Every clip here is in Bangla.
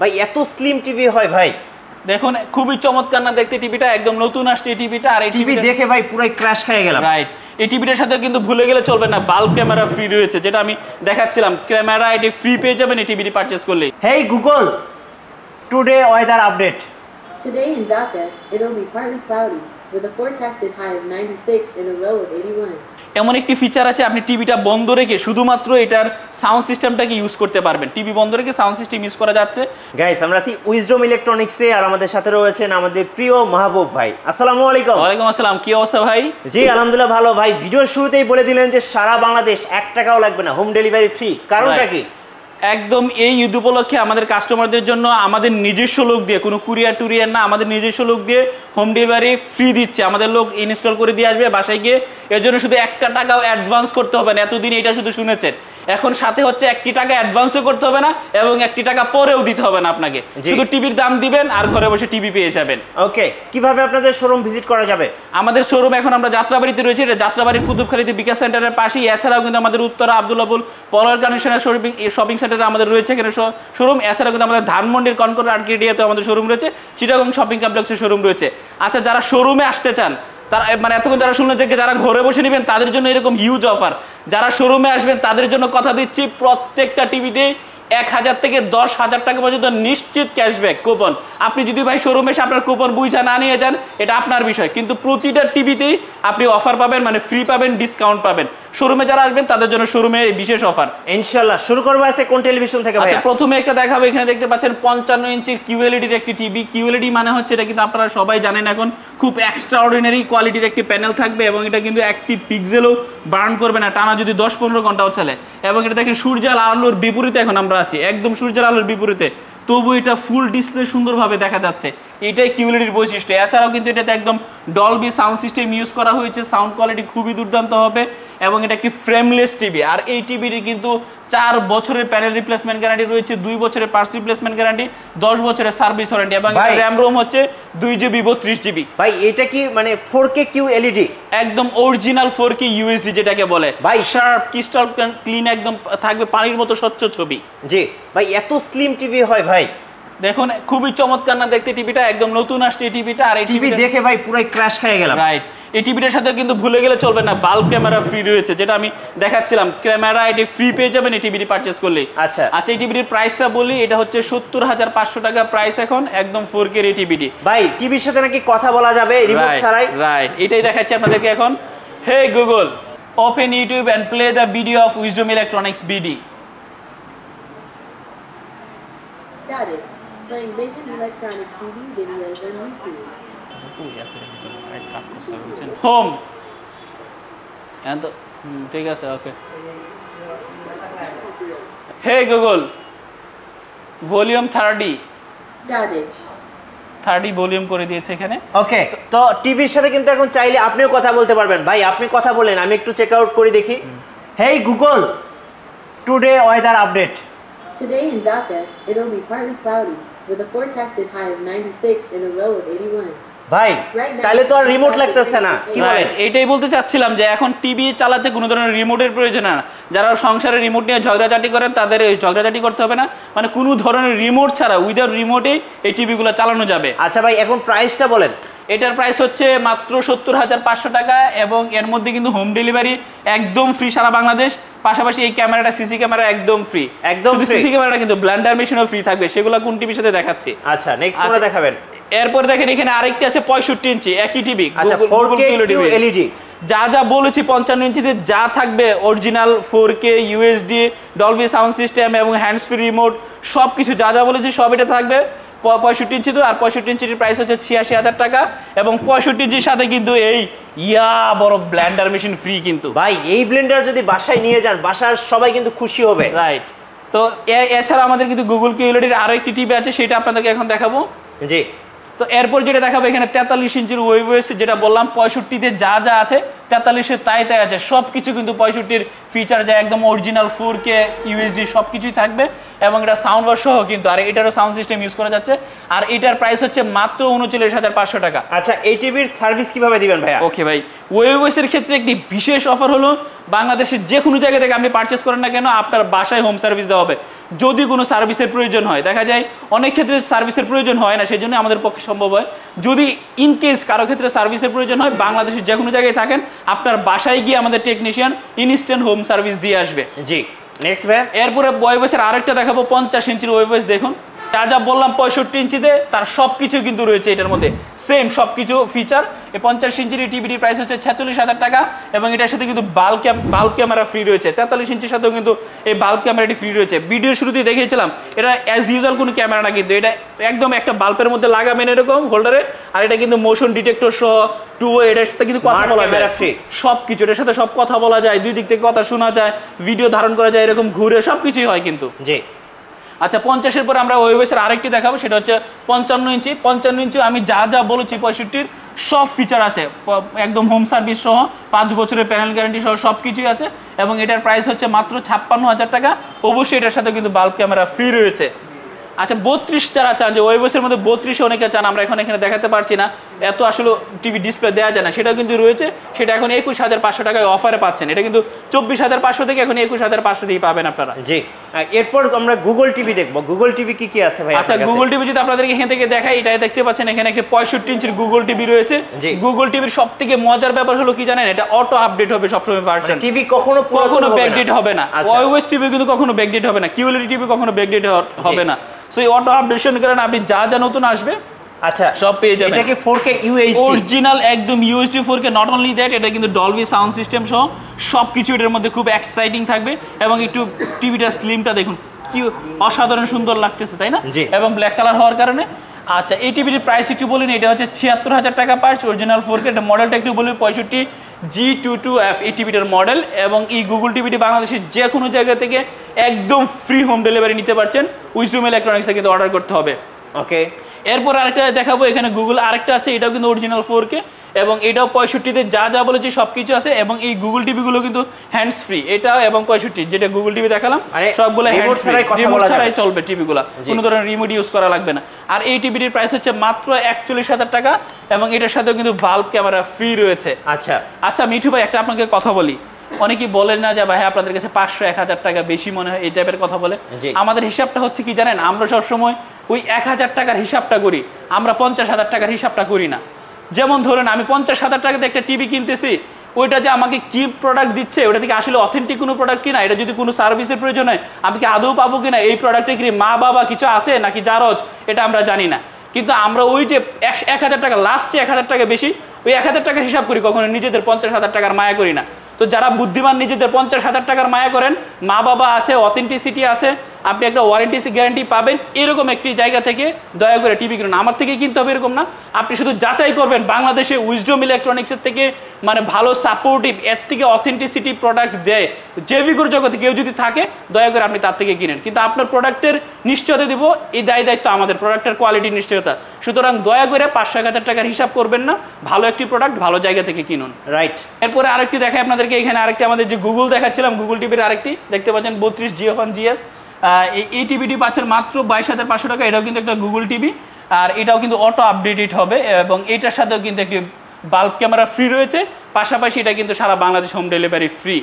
ভাই এত স্লিম টিভি হয় ভাই? দেখুন খুবই চমৎকার না দেখতে টিভিটা, একদম নতুন আসছে এই টিভিটা। আর এই টিভি দেখে ভাই পুরো ক্র্যাশ খেয়ে গেলাম। রাইট, এই টিভিটার সাথে কিন্তু ভুলে গেলে চলবে না, বাল্ব ক্যামেরা ফ্রি রয়েছে, যেটা আমি দেখাচ্ছিলাম। ক্যামেরা এটি ফ্রি পেয়ে যাবেন এই টিভিটি পারচেজ করলে। হেই Google, today weather update. Today in Dhaka, it'll be partly cloudy with a forecasted high of 96 and a low of 81. এমন একটি ফিচার আছে, আপনি টিভিটা বন্ধ রেখে শুধুমাত্র এটার সাউন্ড সিস্টেমটাকে ইউজ করতে পারবেন। টিভি বন্ধ রেখে সাউন্ড সিস্টেম ইউজ করা যাচ্ছে। গাইস, আমরা আছি উইজডম ইলেকট্রনিক্সে, আর আমাদের সাথে রয়েছেন আমাদের প্রিয় মাহবুব ভাই। আসসালামু আলাইকুম। ওয়ালাইকুম আসসালাম, কি অবস্থা ভাই? জি আলহামদুলিল্লাহ ভালো ভাই। ভিডিওর শুরুতেই বলে দিলেন যে সারা বাংলাদেশ 1 টাকাও লাগবে না, হোম ডেলিভারি ফ্রি, কারণটা কি? একদম এই ঈদ উপলক্ষে আমাদের কাস্টমারদের জন্য আমাদের নিজস্ব লোক দিয়ে, কোনো কুরিয়ার টুরিয়ার না, আমাদের নিজস্ব লোক দিয়ে হোম ডেলিভারি ফ্রি দিচ্ছে। আমাদের লোক ইনস্টল করে দিয়ে আসবে বাসায় গিয়ে। এর জন্য শুধু 1 টাকাও অ্যাডভান্স করতে হবে না। এতদিন এটা শুধু শুনেছেন, এখন সাথে হচ্ছে 1 টাকা অ্যাডভান্সও করতে হবে না এবং 1 টাকা পরেও দিতে হবে না আপনাকে। শুধু টিভির দাম দিবেন আর ঘরে বসে টিভি পেয়ে যাবেন। ওকে, কিভাবে আপনাদের শোরুম ভিজিট করা যাবে? আমাদের শোরুম এখন আমরা যাত্রাবাড়িতে রয়েছে, এটা যাত্রাবাড়ির কুতুবখালীতে বিকাশ সেন্টারের পাশেই। এছাড়াও কিন্তু আমাদের উত্তরা আব্দুল্লাপুর পলার কন্ডিশনার শপিং সেন্টারে আমাদের রয়েছে এখানে শোরুম। এছাড়াও কিন্তু আমাদের ধানমন্ডির কনকর আর্কেডিয়াতে আমাদের শোরুম রয়েছে, চিটাগং শপিং কমপ্লেক্সের শোরুম রয়েছে। আচ্ছা, যারা শোরুমে আসতে চান, তারা মানে এতক্ষণ যারা শুনলেন যে যারা ঘরে বসে নেবেন তাদের জন্য এরকম হিউজ অফার। যারা শোরুমে আসবেন তাদের জন্য কথা দিচ্ছি, প্রত্যেকটা টিভিতে 1000 থেকে 10,000 টাকা পর্যন্ত নিশ্চিত ক্যাশব্যাক কুপন। আপনি যদি ভাই শোরুমে এসে আপনার কুপন বুঝা না নিয়ে যান, এটা আপনার বিষয়, কিন্তু প্রতিটা টিভিতেই আপনি অফার পাবেন, মানে ফ্রি পাবেন, ডিসকাউন্ট পাবেন। শোরুমে যারা আসবেন তাদের জন্য শোরুমে বিশেষ অফার। ইনশাআল্লাহ শুরু করবো আছে কোন টেলিভিশন থেকে ভাই? আচ্ছা, প্রথমে একটা দেখাবো, এখানে দেখতে পাচ্ছেন 55 ইঞ্চির কিউএলইডির একটি টিভি। কিউএলইডি মানে হচ্ছে, এটা কিন্তু আপনারা সবাই জানেন এখন, খুব এক্সট্রা অর্ডিনারি কোয়ালিটির একটি প্যানেল থাকবে এবং এটা কিন্তু একটি পিক্সেলও বার্ন করবে না টানা যদি 10-15 ঘন্টাও চলে। এবং এটা দেখেন সূর্যের আলোর বিপরীতে এখন আমরা আছি, একদম সূর্যের আলোর বিপরীতে, তবু এটা ফুল ডিসপ্লে সুন্দরভাবে দেখা যাচ্ছে। এটাই কিউএলইডির বৈশিষ্ট্য। এছাড়াও কিন্তু এটাতে একদম ডলবি সাউন্ড সিস্টেম ইউজ করা হয়েছে, সাউন্ড কোয়ালিটি খুবই দুর্দান্ত হবে এবং এটা একটি ফ্রেমলেস টিভি। আর এই টিভিটি কিন্তু 4 বছরের প্যানেল রিপ্লেসমেন্ট গ্যারান্টি রয়েছে, 2 বছরের পার্টস রিপ্লেসমেন্ট গ্যারান্টি, 10 বছরের সার্ভিস ওয়ারেন্টি এবং র্যাম রোম হচ্ছে 2GB 32GB। ভাই এটা কি মানে 4K কিউএলইডি? একদম অরিজিনাল 4K ইউএসডি যেটাকে বলে ভাই, শার্প ক্রিস্টাল ক্লিন একদম থাকবে, পানির মতো স্বচ্ছ ছবি। জি ভাই, এত স্লিম টিভি হয় ভাই? দেখুন খুবই চমৎকার না দেখতে টিভিটা, একদম নতুন আসছে এই টিভিটা। আর এই টিভি দেখে ভাই পুরো ক্র্যাশ খেয়ে গেলাম। রাইট, এই টিভিটার সাথে কিন্তু ভুলে গেলে চলবে না, বাল্ব ক্যামেরা ফ্রি রয়েছে, যেটা আমি দেখাচ্ছিলাম। ক্যামেরা এটি ফ্রি পেয়ে যাবেন এই টিভিটি পারচেজ করলে। আচ্ছা, এই টিভিটির প্রাইসটা বলি, এটা হচ্ছে 70,500 টাকা প্রাইস এখন, একদম 4K এই টিভিটি। ভাই টিভির সাথে নাকি কথা বলা যাবে রিমোট ছাড়াই? রাইট, এটাই দেখাচ্ছি আপনাদেরকে এখন। Hey Google, open YouTube and play the video of wisdom electronics BD. Got it. Playing Vision Electronics TV videos on YouTube. Home, ঠিক আছে, okay. Hey Google, volume 30। Got it. 30 volume করে দিয়েছে এখানে। ওকে, তো টিভির সাথে কিন্তু এখন চাইলে আপনিও কথা বলতে পারবেন। ভাই আপনি কথা বলেন, আমি একটু চেক আউট করে দেখি। হেই Google, today weather update. Today in Dhaka, it'll be partly cloudy with a forecasted high of 96 and a low of 81. ভাই তাহলে তো আর রিমোট লাগতেছে না, কি বলেন? এটাই বলতে চাচ্ছিলাম যে এখন টিভি চালাতে কোনো ধরনের রিমোটের প্রয়োজন না। যারা সংসারে রিমোট নিয়ে ঝগড়াঝাটি করেন তাদের এই ঝগড়াঝাটি করতে হবে না, মানে কোনো ধরনের রিমোট ছাড়া উইদাউট রিমোটেই এই টিভিগুলো চালানো যাবে। আচ্ছা ভাই, এখন প্রাইসটা বলেন। এটার প্রাইস হচ্ছে মাত্র 70,500 টাকা এবং এর মধ্যে কিন্তু হোম ডেলিভারি একদম ফ্রি সারা বাংলাদেশ। পাশাপাশি এই ক্যামেরাটা সিসি ক্যামেরা একদম ফ্রি, একদম সিসি ক্যামেরাটা কিন্তু ব্লেন্ডার মেশিনও ফ্রি থাকবে, সেগুলো কোন টিভির সাথে দেখাচ্ছি। আচ্ছা, নেক্সট কোনটা দেখাবেন? এরপর দেখেন এখানে আরেকটি আছে 65 ইঞ্চি একই টিভি। আচ্ছা, 4K কিউএলইডি। যা যা বলেছি 55 ইঞ্চিতে যা থাকবে, original 4K USD, Dolby sound system এবং হ্যান্ডস ফ্রি রিমোট, সবকিছু যা যা বলেছি সব এটা থাকবে 65 ইঞ্চি। তো আর 65 ইঞ্চির প্রাইস হচ্ছে 86,000 টাকা এবং 65 ইঞ্চির সাথে কিন্তু এই বড় ব্লেন্ডার মেশিন ফ্রি কিন্তু। ভাই এই ব্লেন্ডার যদি বাসায় নিয়ে যান, বাসার সবাই কিন্তু খুশি হবে। রাইট, তো এছাড়া আমাদের কিন্তু গুগল কিউএলইডির আরো একটি টিভি আছে, সেটা আপনাদেরকে এখন দেখাবো। জি, তো এরপর যেটা দেখাবো এখানে 43 ইঞ্চির ওয়েভওয়েস, যেটা বললাম 65তে যা যা আছে 43-এর তাই আছে, সব কিছু কিন্তু 65-র ফিচার যায় একদম অরিজিনাল 4K UHD সব কিছুই থাকবে এবং এটা সাউন্ড বার সহ কিন্তু, আর এটারও সাউন্ড সিস্টেম ইউজ করা যাচ্ছে। আর এটার প্রাইস হচ্ছে মাত্র 39,500 টাকা। আচ্ছা, এই টিভির সার্ভিস কিভাবে দিবেন ভাইয়া? ওকে ভাই, ওয়েবওয়েসের ক্ষেত্রে একটি বিশেষ অফার হলো বাংলাদেশের যে কোনো জায়গা থেকে আপনি পারচেস করেন না কেন আপনার বাসায় হোম সার্ভিস দেওয়া হবে যদি কোনো সার্ভিসের প্রয়োজন হয়। দেখা যায় অনেক ক্ষেত্রে সার্ভিসের প্রয়োজন হয় না, সেই জন্য আমাদের পক্ষে সম্ভব হয়। যদি ইন কেস কারো ক্ষেত্রে সার্ভিসের প্রয়োজন হয়, বাংলাদেশের যে কোনো জায়গায় থাকেন আপনার বাসায় গিয়ে আমাদের টেকনিশিয়ান ইনস্ট্যান্ট হোম সার্ভিস দিয়ে আসবে। জি, নেক্সট ভাইয়া। এরপরে ওয়েবওয়েসের আরেকটা দেখাবো 50 ইঞ্চির ওয়েবওয়েস। দেখুন যা যা বললাম 65 ইঞ্চিতে তার সব কিছু কিন্তু রয়েছে এটার মধ্যে, সেম সব কিছু ফিচার। এই 50 ইঞ্চির টিভিটির প্রাইস হচ্ছে 46,000 টাকা এবং এটার সাথে কিন্তু বাল্ব ক্যামেরা ফ্রি রয়েছে। 43 ইঞ্চির সাথেও কিন্তু এই বাল্ব ক্যামেরাটি ফ্রি রয়েছে। ভিডিও শুরুতেই দেখিয়েছিলাম এটা অ্যাজ ইউজুয়াল কোনো ক্যামেরা না, কিন্তু এটা একদম একটা বাল্বের মধ্যে লাগাবেন এরকম হোল্ডারে, আর এটা কিন্তু মোশন ডিটেক্টর সহ এটার সাথে কিন্তু কথা বলা যায়, সব কিছু এটার সাথে সব কথা বলা যায়, দুই দিক থেকে কথা শোনা যায়, ভিডিও ধারণ করা যায়, এরকম ঘুরে সব কিছুই হয় কিন্তু। জি আচ্ছা, 50-এর পরে আমরা ওয়েবওয়েসের আরেকটি দেখাবো, সেটা হচ্ছে 55 ইঞ্চি। 55 ইঞ্চি আমি যা যা বলেছি 65-র সব ফিচার আছে, একদম হোম সার্ভিস সহ 5 বছরের প্যানেল গ্যারান্টি সহ সব কিছুই আছে এবং এটার প্রাইস হচ্ছে মাত্র 56,000 টাকা। অবশ্যই এটার সাথে কিন্তু বাল্ব ক্যামেরা ফ্রি রয়েছে। আচ্ছা, 32 যারা চান, যে ওয়েবওয়েসের মধ্যে 32 অনেকে চান, আমরা এখানে দেখাতে পারছি না, এত আসলে টিভি ডিসপ্লে দেওয়া যায় না, সেটাও কিন্তু রয়েছে। সেটা এখন 21,500 টাকায় অফারে পাচ্ছেন। এটা কিন্তু 24,500 থেকে এখন 21,500 দিয়ে পাবেন আপনারা। জি, এরপর আমরা গুগল টিভি দেখবো। গুগল টিভি কি কি আছে ভাই? আচ্ছা, গুগল টিভি যদি আপনাদেরকে এখান থেকে দেখাই, এটা দেখতে পাচ্ছেন এখানে একটা 65 ইঞ্চির গুগল টিভি রয়েছে। গুগল টিভির সব থেকে মজার ব্যাপার হলো কি জানেন, এটা অটো আপডেট হবে সবসময় ভার্সন। টিভি কখনো ব্যাকডেট হবে না। ওয়েবওয়েস টিভি কিন্তু কখনো ব্যাকডেট হবে না, কিউএলইডি টিভি কখনো ব্যাকডেট হবে না। সো এই অটো আপডেশন কারণে আপনি যা যা নতুন আসবে আচ্ছা সব পেয়ে যাবেন। এটা কি 4K UHD অরিজিনাল একদম UHD 4K। Not only that, এটা কিন্তু ডলবি সাউন্ড সিস্টেম সহ সব কিছু এটার মধ্যে খুব এক্সাইটিং থাকবে এবং একটু টিভিটার স্লিমটা দেখুন কি অসাধারণ সুন্দর লাগতেছে, তাই না? এবং ব্ল্যাক কালার হওয়ার কারণে। আচ্ছা, এই টিভির প্রাইস একটু বলিনি, এটা হচ্ছে 76,000 টাকা পার্স, অরিজিনাল 4K। এটা মডেলটা একটু বলি 65 G22F এই টিভিটার মডেল এবং এই গুগল টিভিটি বাংলাদেশের যে কোনো জায়গা থেকে একদম ফ্রি হোম ডেলিভারি নিতে পারছেন। উইজডম ইলেকট্রনিক্সে কিন্তু অর্ডার করতে হবে। ওকে, এরপর আরেকটা দেখাবো, এখানে গুগল আরেকটা আছে, এটাও কিন্তু অরিজিনাল 4K এবং এটাও 65-তে যা যা বলেছি সব কিছু আছে এবং এই গুগল টিভিগুলো কিন্তু হ্যান্ডস ফ্রি। এটা এবং 65 যেটা গুগল টিভি দেখালাম সবগুলো হ্যান্ডস ছাড়াই চলবে টিভিগুলো, কোনো ধরনের রিমোট ইউজ করা লাগবে না। আর এই টিভিটির প্রাইস হচ্ছে মাত্র 41,000 টাকা এবং এটার সাথেও কিন্তু বাল্ব ক্যামেরা ফ্রি রয়েছে। আচ্ছা আচ্ছা মিঠু ভাই, একটা আপনাকে কথা বলি, অনেকেই বলেন না যে ভাই আপনাদের কাছে 500-1,000 টাকা বেশি মনে হয়, এই টাইপের কথা বলে। আমাদের হিসাবটা হচ্ছে কি জানেন, আমরা সবসময় ওই 1,000 টাকার হিসাবটা করি, আমরা 50,000 টাকার হিসাবটা করি না। যেমন ধরেন আমি 50,000 টাকাতে একটা টিভি কিনতেছি, ওইটা যে আমাকে কি প্রোডাক্ট দিচ্ছে ওটা থেকে আসলে অথেন্টিক কোনো প্রোডাক্ট কিনা, এটা যদি কোনো সার্ভিসের প্রয়োজন হয় আমি কি আদৌ পাবো কিনা, এই প্রোডাক্টে কি মা বাবা কিছু আছে নাকি জারজ, এটা আমরা জানি না। কিন্তু আমরা ওই যে 1,000 টাকা লাস্টে 1,000 টাকা বেশি, ওই 1,000 টাকার হিসাব করি, কখনো নিজেদের 50,000 টাকার মায়া করি না। তো যারা বুদ্ধিমান নিজেদের 50,000 টাকার মায়া করেন, মা বাবা আছে, অথেন্টিসিটি আছে, আপনি একটা ওয়ারেন্টি গ্যারান্টি পাবেন, এরকম একটি জায়গা থেকে দয়া করে টিভি কিনুন। আমার থেকে কিনতে হবে এরকম না, আপনি শুধু যাচাই করবেন বাংলাদেশে উইজডম ইলেকট্রনিক্সের থেকে মানে ভালো সাপোর্টিভ এর থেকে অথেন্টিসিটি প্রোডাক্ট দেয় জেভিকোর জগতে কেউ যদি থাকে, দয়া করে আপনি তার থেকে কিনেন। কিন্তু আপনার প্রোডাক্টের নিশ্চয়তা দিব, এই দায়িত্ব আমাদের, প্রোডাক্টের কোয়ালিটির নিশ্চয়তা। সুতরাং দয়া করে 500-1,000 টাকার হিসাব করবেন না, ভালো একটি প্রোডাক্ট ভালো জায়গা থেকে কিনুন। রাইট, এরপরে আরেকটি দেখাই আপনাদেরকে, এখানে আরেকটি আমাদের যে গুগল দেখাচ্ছিলাম, গুগল টিভির আরেকটি দেখতে পাচ্ছেন 32 GF1 GS। এই টিভিটি পাচ্ছেন মাত্র 22,500 টাকা। এটাও কিন্তু একটা গুগল টিভি আর এটাও কিন্তু অটো আপডেটেড হবে এবং এটার সাথেও কিন্তু একটি বাল্ব ক্যামেরা ফ্রি রয়েছে, পাশাপাশি এটা কিন্তু সারা বাংলাদেশ হোম ডেলিভারি ফ্রি।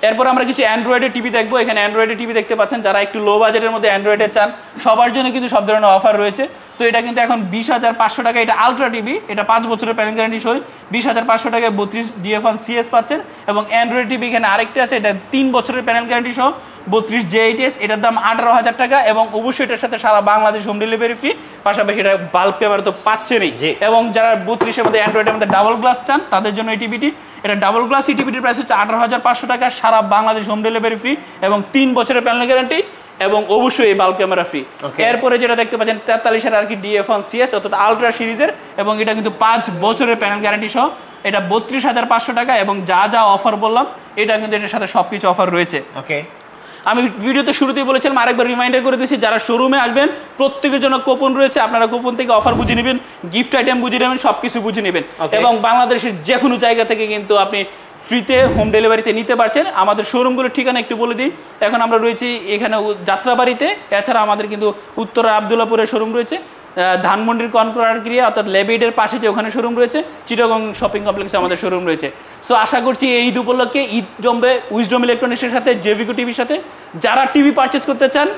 এরপর আমরা কিছু অ্যান্ড্রয়েডের টিভি দেখবো। এখানে অ্যান্ড্রয়েডের টিভি দেখতে পাচ্ছেন, যারা একটু লো বাজেটের মধ্যে অ্যান্ড্রয়েডের চান সবার জন্য কিন্তু সব ধরনের অফার রয়েছে। তো এটা কিন্তু এখন 20,500 টাকা, এটা আলট্রা টিভি, এটা 5 বছরের প্যানেল গ্যারান্টি সহ 20,500 টাকায় 32 GF1 CS পাচ্ছেন। এবং অ্যান্ড্রয়েড টিভি এখানে আরেকটি আছে, এটা 3 বছরের প্যানেল গ্যারান্টি সহ 32 J8S, এটার দাম 18,000 টাকা এবং অবশ্যই এটার সাথে সারা বাংলাদেশ হোম ডেলিভারি ফ্রি, পাশাপাশি এটা বাল্ব ক্যামেরা তো পাচ্ছেনই। এবং যারা 32-এর মধ্যে অ্যান্ড্রয়েডের মধ্যে ডাবল গ্লাস চান তাদের জন্য এই টিভিটি, এটা ডাবল গ্লাস এই টিভিটির প্রাইস হচ্ছে 18,500 টাকা, সারা বাংলাদেশ হোম ডেলিভারি ফ্রি এবং 3 বছরের প্যানেল গ্যারান্টি এবং অবশ্যই এই বাল্ব ক্যামেরা ফ্রি। এরপরে যেটা দেখতে পাচ্ছেন 43-এর আর কি DF1 CS অর্থাৎ আলট্রা সিরিজের এবং এটা কিন্তু 5 বছরের প্যানেল গ্যারান্টি সহ, এটা 32,500 টাকা এবং যা যা অফার বললাম এটা কিন্তু এটার সাথে সবকিছু অফার রয়েছে। ওকে, আমি ভিডিওতে শুরুতেই বলেছিলাম, আরেকবার রিমাইন্ডার করে দিচ্ছি, যারা শোরুমে আসবেন প্রত্যেকের জন্য কুপন রয়েছে, আপনারা কুপন থেকে অফার বুঝে নেবেন, গিফট আইটেম বুঝে নেবেন, সব কিছু বুঝে নেবেন। এবং বাংলাদেশের যে কোনো জায়গা থেকে কিন্তু আপনি ফ্রিতে হোম ডেলিভারিতে নিতে পারছেন। আমাদের শোরুমগুলোর ঠিকানা একটু বলে দিই। এখন আমরা রয়েছি এখানে যাত্রাবাড়িতে, এছাড়া আমাদের কিন্তু উত্তরা আবদুল্লাপুরের শোরুম রয়েছে, ধানমন্ডির কনকরার ক্রিয়া অর্থাৎ লেবিডের পাশে যে ওখানে শোরুম রয়েছে, চিটাগং শপিং কমপ্লেক্সে আমাদের শোরুম রয়েছে। সো আশা করছি এই ঈদ উপলক্ষে ঈদ জমবে উইজডম ইলেকট্রনিক্সের সাথে, জেভিকো টিভির সাথে। যারা টিভি পারচেস করতে চান,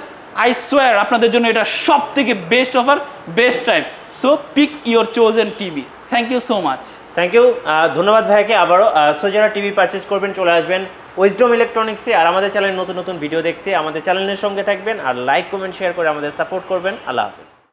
আই সোয়ার আপনাদের জন্য এটা সব থেকে best offer, best time. So pick your chosen TV. Thank you so much. Thank you, ধন্যবাদ ভাইকে আবারও। সো যারা টিভি পারচেস করবেন চলে আসবেন উইজডম ইলেকট্রনিক্সে। আর আমাদের চ্যানেলে নতুন নতুন ভিডিও দেখতে আমাদের চ্যানেলের সঙ্গে থাকবেন, আর লাইক কমেন্ট শেয়ার করে আমাদের সাপোর্ট করবেন। আল্লাহ হাফেজ।